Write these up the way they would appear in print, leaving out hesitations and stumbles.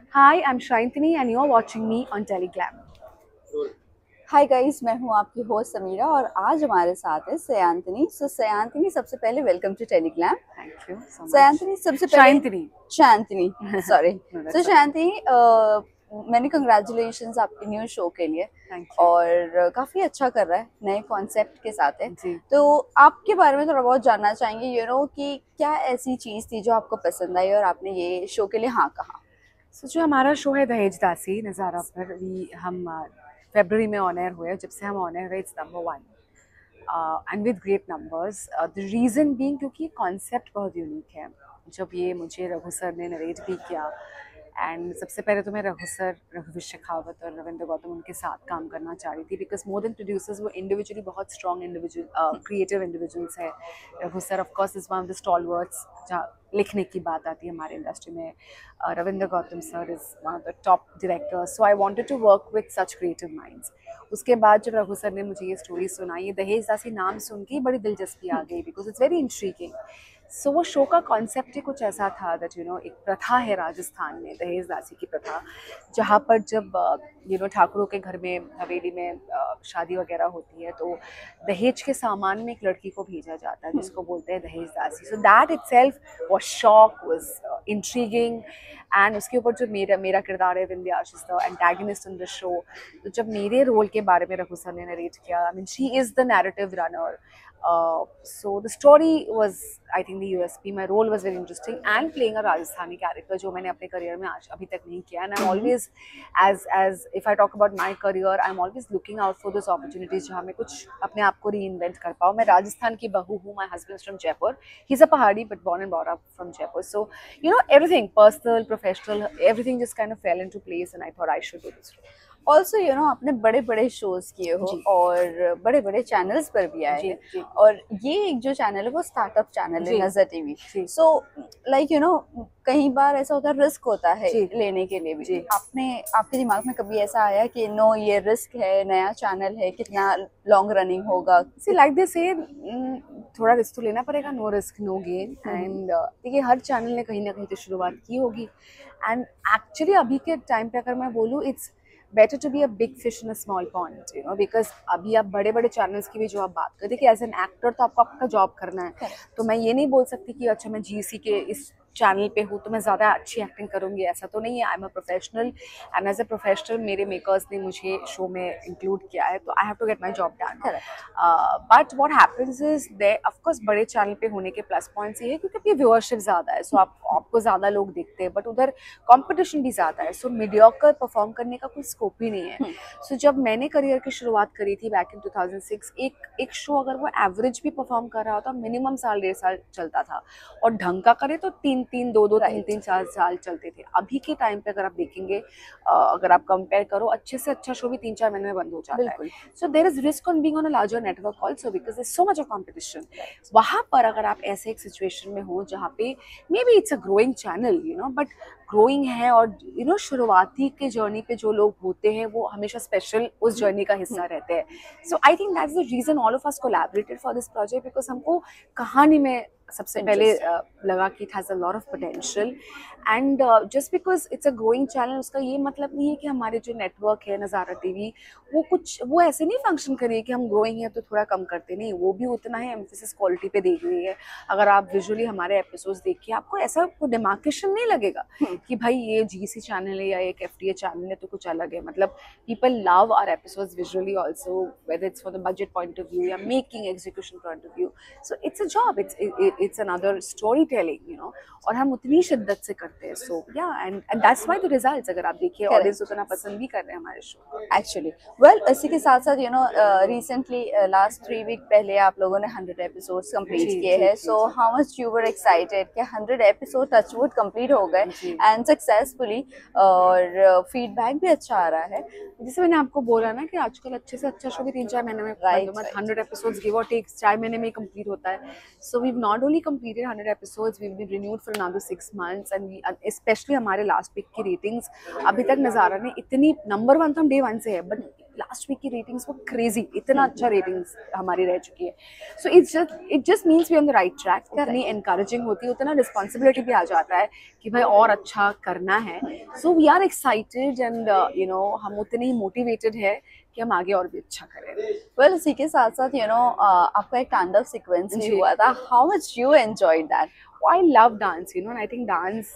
Hi, I'm Shantini and you're watching me on Teleglam. Hi guys, मैं हूँ आपकी host Samira और आज हमारे साथ है सयांतनी। सयांतनी, सबसे पहले welcome to Telegram. Thank you so much. Sayantani, सबसे पहले Shantini. Shantini, sorry. No, that's okay. शांतनी, मैंने कंग्रेचुलेशंस आपके न्यू शो के लिए। Thank you. और काफ़ी अच्छा कर रहा है, नए कॉन्सेप्ट के साथ है। जी तो आपके बारे में थोड़ा बहुत जानना चाहेंगे, कि क्या ऐसी चीज़ थी जो आपको पसंद आई और आपने ये शो के लिए हाँ कहा। So जो हमारा शो है दहेज दासी नज़ारा पर भी हम फरवरी में ऑन एयर हुए, जब से हम ऑन एयर हुए it's number 1 and with great numbers. The reason being क्योंकि कॉन्सेप्ट बहुत यूनिक है। जब ये मुझे रघु सर ने नरेट भी किया एंड सबसे पहले तो मैं रघु सर, रघुवीर शेखावत और रविंद्र गौतम उनके साथ काम करना चाह रही थी बिकॉज मोर देन प्रोड्यूसर्स वो इंडिविजुअली बहुत स्ट्रॉन्ग इंडिविजुअल क्रिएटिव इंडिविजुअल्स है। Raghu sir of course is one of the stalwarts जहाँ लिखने की बात आती है हमारे इंडस्ट्री में। Ravindra Gautam sir is one of the top directors, so I wanted to work with such creative minds. उसके बाद जब रघु सर ने मुझे ये स्टोरी सुनाई, ये दहेज दासी नाम सुन के बड़ी दिलचस्पी आ गई बिकॉज इट्स वेरी इंट्रीगिंग। सो वो शो का कॉन्सेप्ट ही कुछ ऐसा था दैट एक प्रथा है राजस्थान में, दहेज दासी की प्रथा, जहाँ पर जब ठाकुरों के घर में हवेली में शादी वगैरह होती है तो दहेज के सामान में एक लड़की को भेजा जाता है जिसको बोलते हैं Dahej Daasi. So that itself was shock, was intriguing. And उसके ऊपर जो मेरा मेरा किरदार है Vindhyashish the antagonist in the show, तो जब मेरे रोल के बारे में रघु सर ने नरेट किया, I mean she is the narrative runner. So the story was, I think, the USP. My role was very interesting, and playing a Rajasthani character, जो मैंने अपने career में आज अभी तक नहीं किया. And I'm always, as if I talk about my career, I'm always looking out for those opportunities जहाँ मैं कुछ अपने आप को reinvent कर पाऊँ. मैं राजस्थान की बहू हूँ. My husband is from Jaipur. He's a Pahadi, but born and brought up from Jaipur. So everything, personal, professional, everything just kind of fell into place, and I thought I should do this role. Also आपने बड़े बड़े shows किए हो जी और बड़े बड़े channels पर भी आए जी हैं। जी और ये एक जो चैनल है वो स्टार्टअप चैनल है, जी नजर टीवी। जी सो लाइक कई बार ऐसा होता है, रिस्क होता है जी लेने के लिए भी। जी। आपके दिमाग में कभी ऐसा आया कि नो, ये रिस्क है, नया चैनल है, कितना लॉन्ग रनिंग होगा? See, like they say, थोड़ा रिस्क तो लेना पड़ेगा, no risk no gain. And देखिए हर चैनल ने कहीं ना कहीं तो शुरुआत की होगी। एंड एक्चुअली अभी के टाइम पे अगर मैं बोलूँ, it's better to be a big fish in a small pond, because अभी आप बड़े बड़े चैनल्स की भी जो आप बात करते हैं कि एज एन एक्टर तो आपको आपका जॉब करना है। तो मैं ये नहीं बोल सकती कि अच्छा मैं जीसी के इस चैनल पे हूँ तो मैं ज़्यादा अच्छी एक्टिंग करूँगी, ऐसा तो नहीं है। I am a professional and as a professional मेरे मेकर्स ने मुझे शो में इंक्लूड किया है, तो I have to get my job done. But what happens is they, of course बड़े चैनल पे होने के प्लस पॉइंट्स ये है क्योंकि आपकी व्यूअरशिप ज़्यादा है, सो आपको ज़्यादा लोग देखते हैं, बट उधर कंपटीशन भी ज़्यादा है, सो मीडियोकर परफॉर्म करने का कोई स्कोप ही नहीं है। सो जब मैंने करियर की शुरुआत करी थी बैक इन 2006, एक शो अगर वो एवरेज भी परफॉर्म कर रहा होता मिनिमम साल 1.5 साल चलता था, और ढंग का करे तो 3-3 2-2 3-3 4 साल चलते थे। अभी के टाइम पे अगर आप देखेंगे, अगर आप कंपेयर करो, अच्छे से अच्छा शो भी 3-4 महीने में बंद हो जाता है। So there is risk on being on a larger network also because there so much of competition. वहां पर अगर आप ऐसे एक सिचुएशन में हो जहाँ पे may be it's a growing channel, but growing है, और शुरुआती के जर्नी पे जो लोग होते हैं वो हमेशा स्पेशल उस जर्नी का हिस्सा रहते हैं। So I think that's the reason all of us collaborated for this project, because हमको कहानी में सबसे पहले लगा कि it has a lot of potential. And just because it's a growing channel उसका ये मतलब नहीं है कि हमारे जो नेटवर्क है नज़ारा टीवी वो ऐसे नहीं फंक्शन करिए कि हम ग्रोइंग है तो थोड़ा कम करते नहीं, वो भी उतना ही एम्फेसिस क्वालिटी पे देख रही है। अगर आप विजुअली हमारे एपिसोड्स देखिए, आपको ऐसा कोई डिमार्केशन नहीं लगेगा कि भाई ये जीसी चैनल है या एक एफटीए चैनल है तो कुछ अलग है। मतलब people love our episodes visually also, whether it's for the budget point of view या making execution point of view. So it's a job, it's another story telling, और हम उतनी शिद्दत से करते हैं। सो या and that's why the results, अगर आप देखिए ऑडियंस उतना पसंद भी कर रहे हैं हमारे शो को। एक्चुअली वेल, इसी के साथ साथ रिसेंटली लास्ट 3 वीक पहले आप लोगों ने 100 एपिसोड्स कंप्लीट जी किए जी हैं। जी so how much you were excited कि 100 एपिसोड टचवुड कंप्लीट हो गए जी। एंड सक्सेसफुली, और फीडबैक भी अच्छा आ रहा है। जैसे मैंने आपको बोला ना कि आजकल अच्छे से अच्छा शो भी 3-4 महीने में राइट, 100 एपिसोड्स गिव और टेक 4 महीने में कंप्लीट होता है। So we not only completed 100 episodes, we been renewed for another 6 months and we specially हमारे लास्ट वीक की रेटिंग्स अभी तक नज़ारा ने इतनी, नंबर 1 तो हम डे 1 से है, बट लास्ट वीक की रेटिंग्स वो क्रेजी, इतना अच्छा रेटिंग्स हमारी रह चुकी है. So it just means we on the right track. उतनी एनकरेजिंग होती है, उतना रिस्पॉन्सिबिलिटी भी आ जाता है कि भाई और अच्छा करना है. So we are excited and you know हम उतने ही मोटिवेटेड है कि हम आगे और भी अच्छा करें. वेल इसी के साथ साथ आपका एक तांडव सीक्वेंस भी हुआ था. How much you enjoyed that? I love dance, you know, and I think dance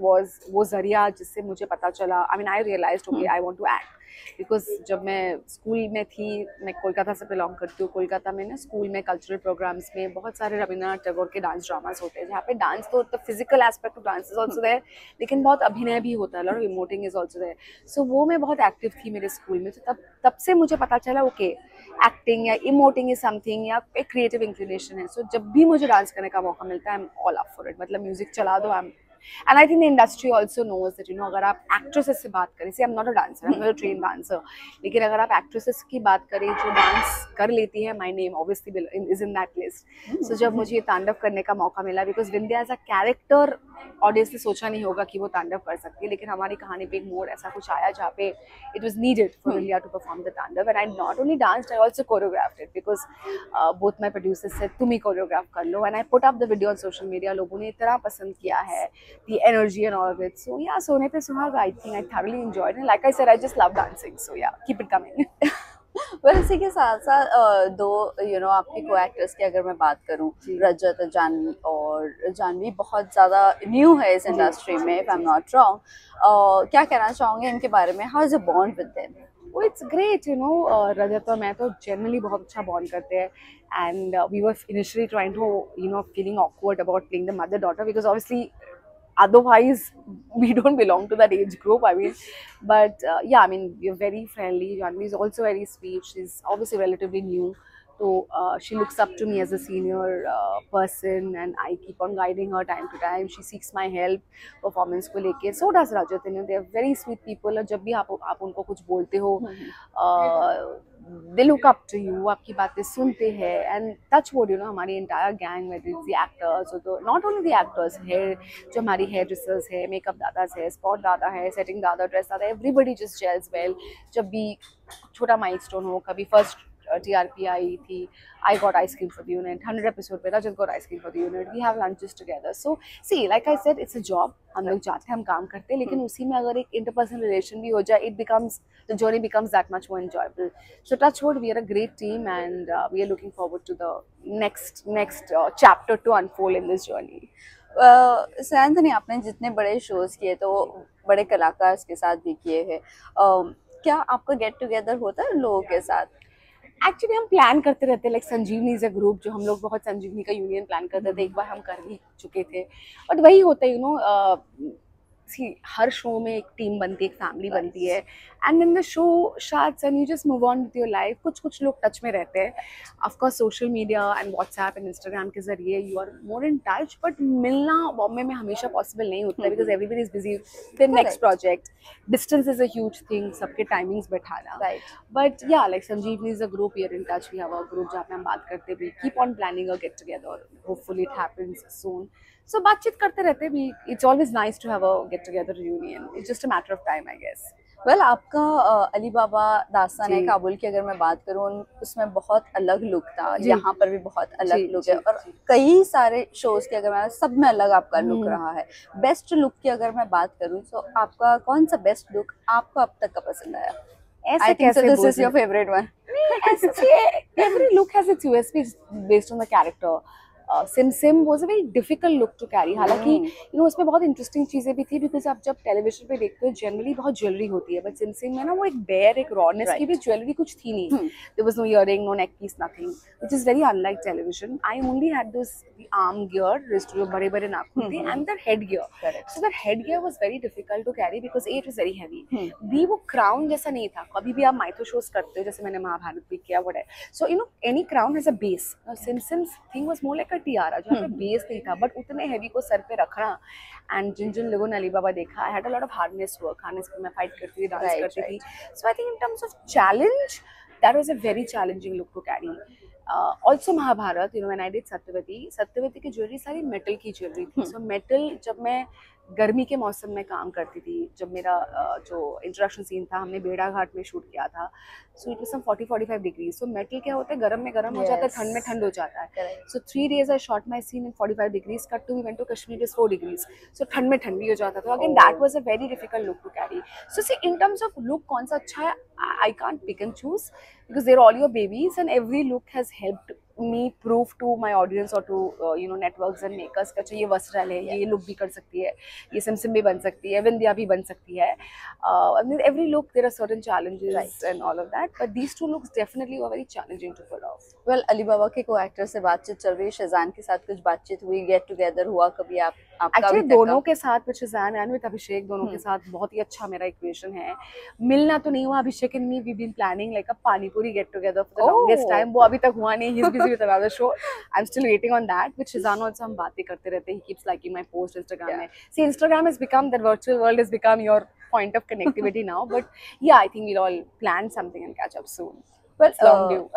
was वो जरिया जिससे मुझे पता चला. I mean, I realized okay, I want to act. Because जब मैं स्कूल में थी, मैं कोलकाता से बिलोंग करती हूँ. कोलकाता में ना स्कूल में कल्चरल प्रोग्राम्स में बहुत सारे रविंद्रनाथ टैगोर के डांस ड्रामास होते हैं, जहाँ पे डांस तो the physical aspect of dance is also there, लेकिन बहुत अभिनय भी होता है, lot of emoting is also there. So वो मैं बहुत एक्टिव थी मेरे स्कूल में. तो तब से मुझे पता चला ओके, एक्टिंग या इमोटिंग इज समथिंग या एक क्रिएटिव इंक्लिनेशन है. सो जब भी मुझे डांस करने का मौका मिलता है, I am all up for it. मतलब म्यूजिक चला दो, I am. And I think the industry also knows that, you know, अगर आप actresses से बात करें, see I'm not a dancer, I'm not a trained dancer, लेकिन अगर आप actresses की बात करें जो डांस कर लेती है, my name obviously is in that list. So जब मुझे तांडव करने का मौका मिला, because Vindhya as a character, audience ने सोचा नहीं होगा कि वो तांडव कर सकती है, लेकिन हमारी कहानी पे एक मोड़ ऐसा कुछ आया जहाँ पे it was needed for Vindhya to perform the तांडव. And I not only danced, I also choreographed it, because both my producers said तुम ही choreograph कर लो. And I put up the video on social media, लोगों ने इतना पसंद किया है, the energy and all of it. So yeah, सोने पे सुहागा, I think I thoroughly enjoyed it. Like I said, I just love dancing. So yeah, keep it coming. Well इसी के साथ साथ दो आपकी को एक्टर्स की अगर मैं बात करूं, रजत जानवी, और जानवी बहुत ज़्यादा न्यू है इस इंडस्ट्री में, if I am not wrong. क्या कहना चाहोंगे इनके बारे में? How is a bond with them? Oh, it's great, you know. रजत और मैं तो generally बहुत अच्छा बॉन्ड करते हैं, and we were initially trying to, you know, feeling awkward about playing the mother-daughter, because obviously otherwise we don't belong to that age group. I mean, but yeah, I mean, we're very friendly. Janvi is also very sweet. She's obviously relatively new, so she looks up to me as a senior person, and I keep on guiding her time to time. She seeks my help performance को लेके. So does Rajat. You know, they are very sweet people. और जब भी आप उनको कुछ बोलते हो, they look up to you, आपकी बातें सुनते हैं. And touch wood, you know, हमारी entire gang, whether it's the actors or the, not only the actors, hair, जो हमारी hair dressers है, makeup दादाs है, spot दादा है, setting दादा, dress दादा, everybody just gels well. जब भी छोटा milestone हो, कभी first TRP आई थी, I got ice cream for the unit. 100 episode पे Rajat got ice cream for the unit. We have lunches together. So see, like I said, it's a job. हम लोग जाते हैं, हम काम करते हैं, लेकिन उसी में अगर एक interpersonal relation भी हो जाए, it becomes, the journey becomes that much more enjoyable. So touch wood, we are a great team, and we are looking forward to the next chapter to unfold in this journey. सैंथनी, आपने जितने बड़े shows किए तो बड़े कलाकार के साथ भी किए हैं, क्या आपका गेट टुगेदर होता है लोगों के साथ? एक्चुअली हम प्लान करते रहते हैं, like Sanjivani is a group, जो हम लोग बहुत संजीवनी का यूनियन प्लान करते थे. एक बार हम कर भी चुके थे, बट वही होता है, यू नो, हर शो में एक टीम बनती है, एक फैमिली बनती है, एंड इन द शो शायद you just move on with your life. कुछ लोग टच में रहते हैं, of course social media and WhatsApp and Instagram के जरिए you are more in touch, but मिलना बॉम्बे में हमेशा पॉसिबल नहीं होता है, because everybody is busy with next project. Distance is a huge thing, सबके टाइमिंग्स बैठाना. But yeah like Sanjivani is a group, we are in touch, we have a group जहाँ पे हम बात करते भी, keep on planning a get together, hopefully it happens soon. So बातचीत करते रहते भी. It's always nice to have a get together reunion. It's just a matter of time, I guess. Well आपका अली बाबा दास्तान है काबुल की अगर मैं बात करूँ, उसमें बहुत अलग लुक था, यहाँ पर भी बहुत अलग लुक है, और कई सारे शोज के अगर मैं सब में अलग आपका लुक रहा है. बेस्ट लुक की अगर मैं बात करूँ तो आपका कौन सा बेस्ट लुक आपको अब तक का पसंद आया? ऐसे कैसे बोल this is your favourite one? Every look has its USP based on the character. Sim was a very difficult look to carry. हालांकि यू नो उसमें बहुत इंटरेस्टिंग चीज़ें भी थी, बिकॉज आप जब टेलीविजन पे देखते हो जनरली बहुत ज्वेलरी होती है, बट सिम में ना वो एक बेयर, एक रॉनेस की भी ज्वेलरी कुछ थी नहीं. There was no earring, no neck piece, nothing, which is very unlike television. I only had this arm gear, wrist जो बड़े बड़े नाखून थे, and that head gear. So that head gear was very difficult to carry, because A it was very heavy, B वो crown जैसा नहीं था. कभी भी आप माइथो शोज करते हो, जैसे मैंने महाभारत भी किया, व्हाट है, so you know any crown has a base. Sim's thing was more like a tiara, जहाँ पे बेस नहीं था, बट उतने हैवी को सर पे रखना. एंड जिन लोगों ने अली बाबा देखा, I had a lot of harness work. Harness पे मैं फाइट करती थी, डांस करती थी. So I think in terms of challenge that was a very challenging look to carry. Also Mahabharat, when I did Satyavati की ज्वेलरी सारी मेटल की jewellery थी. सो मेटल, जब मैं गर्मी के मौसम में काम करती थी, जब मेरा जो इंट्रोडक्शन सीन था हमने बेड़ा घाट में शूट किया था, so it was some 40-45 degrees. So metal क्या होता है, गर्म में गर्म हो जाता है, ठंड में ठंड हो जाता है. So 3 days I shot my scene in 45 degrees. Cut to we went to Kashmir, it is 4 degrees. So ठंड में ठंड भी हो जाता था. Again that was a very difficult look to carry. So see in terms of look कौन सा अच्छा है, I can't pick and choose because they're all your babies and every look has helped me prove to my audience or to networks and makers का ये versatile है, ये look भी कर सकती है, ये सिमसिम भी बन सकती है, विंध्या भी बन सकती है. I mean, every look there are certain challenges and all of that, but these two looks definitely were very challenging to pull off. Well, Ali बाबा के को एक्टर से बातचीत चल रही है, शेजान के साथ कुछ बातचीत हुई, गेट टुगेदर हुआ कभी आपका? Actually दोनों के साथ, with शेजान and with अभिषेक, दोनों के साथ बहुत ही अच्छा मेरा इक्वेशन है. मिलना तो नहीं हुआ. अभिषेक and me we've been planning like a panipuri get together for the longest time. वो अभी तक हुआ नहीं. He's busy with another show. I'm still waiting on that. With Schezwan also हम बातें करते रहते हैं. He keeps liking my post Instagram में. See, Instagram has become, that virtual world has become your point of connectivity now. But yeah, I think we'll all plan something and catch up soon. Well, it's long due.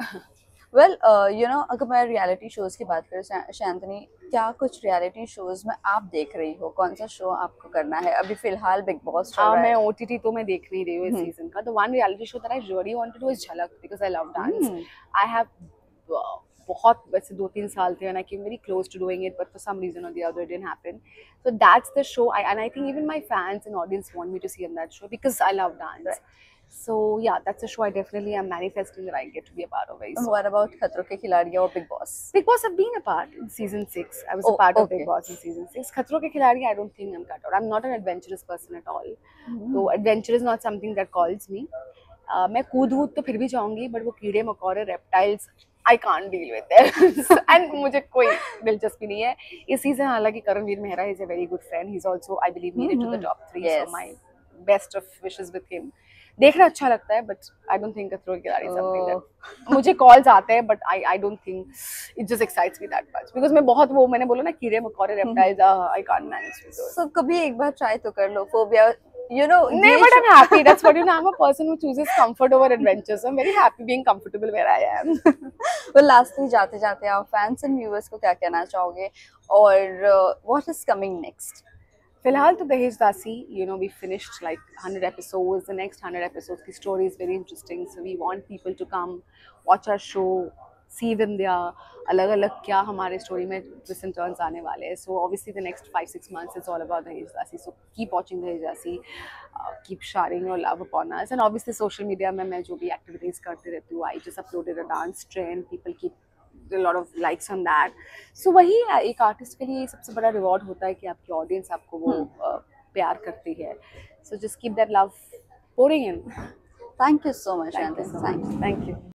Well अगर मैं reality shows की बात करूँ शांतनी, क्या कुछ reality shows में आप देख रही हो? कौन सा शो आपको करना है? अभी फिलहाल बिग बॉस चल रहा है. मैं OTT तो मैं देख नहीं रही हूँ इस सीजन का. The one reality show that I really want to do is Jhalak because I love dance. I have बहुत वैसे 2-3 साल थे and I came very close to doing it, but for some reason or the other it didn't happen. So that's the show, and I think even my fans and audience want me to see on that show because I love dance. Right. So yeah, that's a show I definitely am manifesting that I get to be a part of very soon. What about खतरों के खिलाड़ी or Big Boss? Big Boss I've been a part in season 6. I was a part of Big Boss in season 6. खतरों के खिलाड़ी I don't think I'm cut out. I'm not an adventurous person at all. So adventure is not something that calls me. मैं कूद तो फिर भी जाऊंगी, but वो कीड़े मकोड़े reptiles I can't deal with them. And मुझे कोई दिलचस्पी नहीं है. इस सीजन हालांकि Karanvir Mehra is a very good friend. He's also I believe made it to the top 3. Yes. So my best of wishes with him. देखना अच्छा लगता है, बट आई डोंट थिंक खतरों के खिलाड़ी समथिंग दैट मुझे कॉल्स आते हैं, but I don't think it just excites me that much because मैं बहुत वो मैंने बोला ना कीड़े मकोड़े reptiles I can't manage with those. So कभी एक बार ट्राई तो कर लो. Phobia no, but I'm happy. That's what I'm a person who chooses comfort over adventure. So I'm very happy being comfortable where I am. Well, lastly, जाते जाते आप fans and viewers को क्या कहना चाहोगे, और what is coming next? फिलहाल तो दहेज दासी, we finished like 100 episodes. The next 100 episodes की story is very interesting. So we want people to come watch our show, see Vindhya, अलग अलग क्या हमारे story में twists and turns आने वाले हैं. So obviously the next 5-6 months it's all about दहेज दासी. So keep watching दहेज दासी, keep sharing your love upon us. And obviously social media में मैं जो भी activities करती रहती हूँ, I just uploaded a dance trend. People keep a lot of likes on that. So वही एक आर्टिस्ट के लिए सबसे बड़ा रिवॉर्ड होता है कि आपकी ऑडियंस आपको वो प्यार करती है. So just keep that love pouring in. Thank you so much. Thank you.